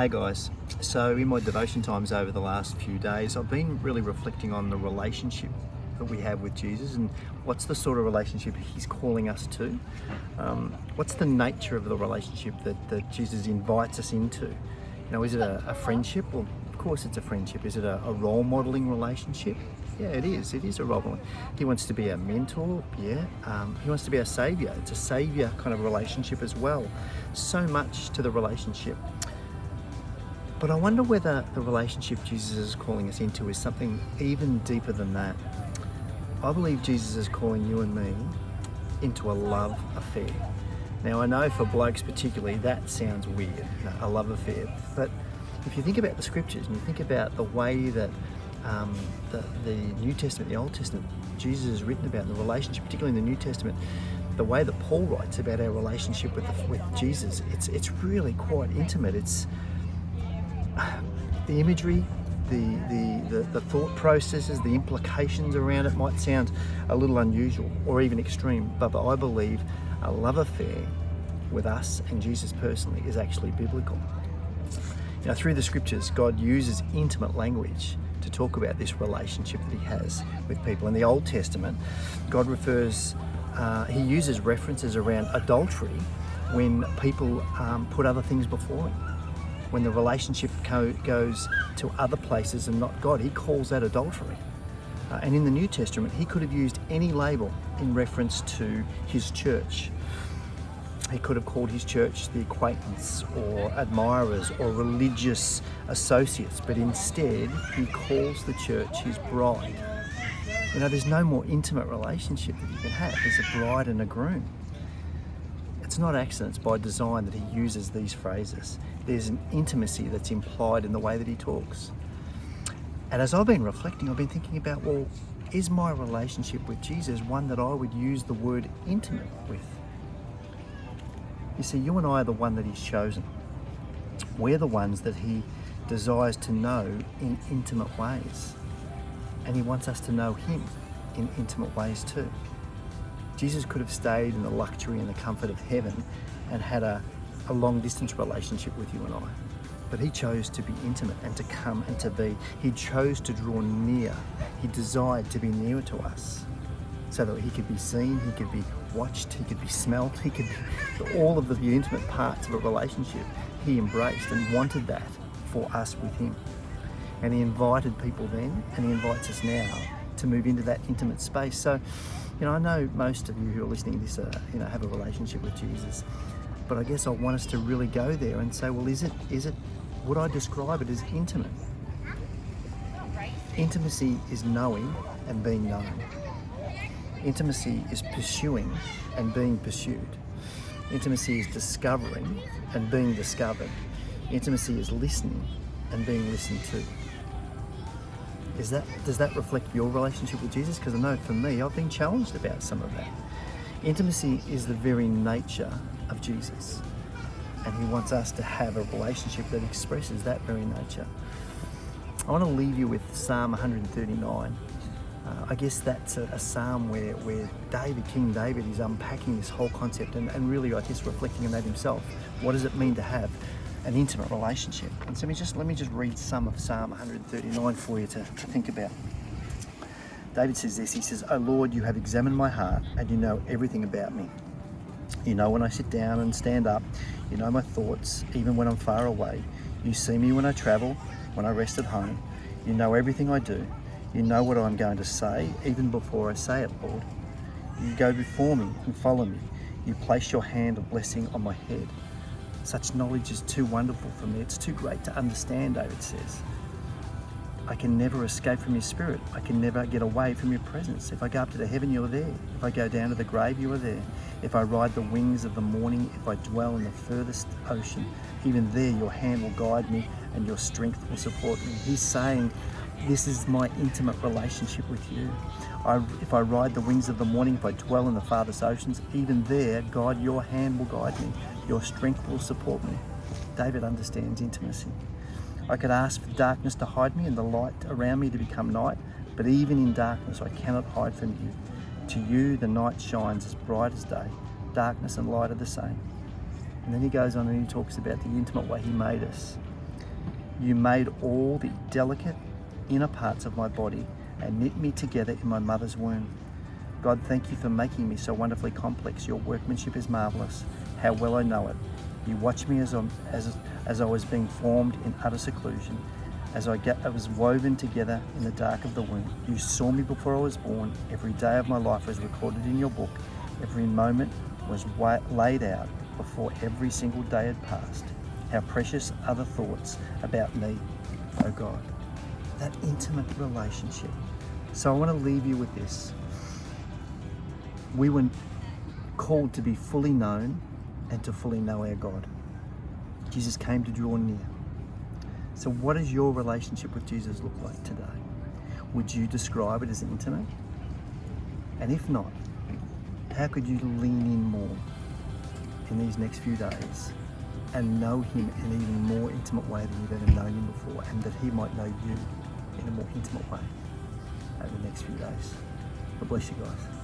Hey guys, so in my devotion times over the last few days, I've been really reflecting on the relationship that we have with Jesus and what's the sort of relationship he's calling us to. What's the nature of the relationship that Jesus invites us into? Is it a friendship? Well, of course it's a friendship. Is it a role modeling relationship? Yeah, it is. It is a role modeling. He wants to be a mentor. Yeah. He wants to be a saviour. It's a saviour kind of relationship as well. So much to the relationship. But I wonder whether the relationship Jesus is calling us into is something even deeper than that. I believe Jesus is calling you and me into a love affair. Now, I know for blokes particularly, that sounds weird, a love affair. But if you think about the scriptures and you think about the way that the New Testament, the Old Testament, Jesus has written about the relationship, particularly in the New Testament, the way that Paul writes about our relationship with Jesus, it's really quite intimate. It's the imagery, the thought processes, the implications around it might sound a little unusual or even extreme, but I believe a love affair with us and Jesus personally is actually biblical. Through the scriptures, God uses intimate language to talk about this relationship that he has with people. In the Old Testament, God he uses references around adultery when people put other things before him. When the relationship goes to other places and not God, he calls that adultery. And in the New Testament, he could have used any label in reference to his church. He could have called his church the acquaintance or admirers or religious associates, but instead he calls the church his bride. There's no more intimate relationship that you can have. There's a bride and a groom. It's not accidents, by design, that he uses these phrases. There's an intimacy that's implied in the way that he talks. And as I've been reflecting, I've been thinking about, well, is my relationship with Jesus one that I would use the word intimate with? You see, you and I are the one that he's chosen. We're the ones that he desires to know in intimate ways. And he wants us to know him in intimate ways too. Jesus could have stayed in the luxury and the comfort of heaven and had a long distance relationship with you and I. But he chose to be intimate and to come and to be. He chose to draw near. He desired to be nearer to us so that he could be seen, he could be watched, he could be smelled, he could be all of the intimate parts of a relationship. He embraced and wanted that for us with him. And he invited people then, and he invites us now to move into that intimate space. So, I know most of you who are listening to this, have a relationship with Jesus, but I guess I want us to really go there and say, well, is it? Would I describe it as intimate? Intimacy is knowing and being known. Intimacy is pursuing and being pursued. Intimacy is discovering and being discovered. Intimacy is listening and being listened to. Does that reflect your relationship with Jesus? Because I know for me, I've been challenged about some of that. Intimacy is the very nature of Jesus, and he wants us to have a relationship that expresses that very nature. I want to leave you with Psalm 139. I guess that's a psalm where King David is unpacking this whole concept and really, I guess, reflecting on that himself. What does it mean to have an intimate relationship? And so let me just read some of Psalm 139 for you to think about. David says this, he says, "O Lord, you have examined my heart and you know everything about me. You know when I sit down and stand up, you know my thoughts, even when I'm far away. You see me when I travel, when I rest at home. You know everything I do. You know what I'm going to say, even before I say it, Lord. You go before me and follow me. You place your hand of blessing on my head. Such knowledge is too wonderful for me. It's too great to understand," David says. "I can never escape from your spirit. I can never get away from your presence. If I go up to the heaven, you're there. If I go down to the grave, you are there. If I ride the wings of the morning, if I dwell in the furthest ocean, even there your hand will guide me and your strength will support me." He's saying, this is my intimate relationship with you. If I ride the wings of the morning, if I dwell in the farthest oceans, even there, God, your hand will guide me. Your strength will support me. David understands intimacy. "I could ask for darkness to hide me and the light around me to become night, but even in darkness I cannot hide from you. To you the night shines as bright as day. Darkness and light are the same." And then he goes on and he talks about the intimate way he made us. You made all the delicate inner parts of my body and knit me together in my mother's womb. God, thank you for making me so wonderfully complex. Your workmanship is marvelous. How well I know it. You watched me as I was being formed in utter seclusion, as I was woven together in the dark of the womb. You saw me before I was born. Every day of my life was recorded in your book. Every moment was laid out before every single day had passed. How precious are the thoughts about me, oh God. That intimate relationship. So I want to leave you with this. We were called to be fully known and to fully know our God. Jesus came to draw near. So what does your relationship with Jesus look like today? Would you describe it as intimate? And if not, how could you lean in more in these next few days and know him in an even more intimate way than you've ever known him before, and that he might know you in a more intimate way over the next few days? God bless you guys.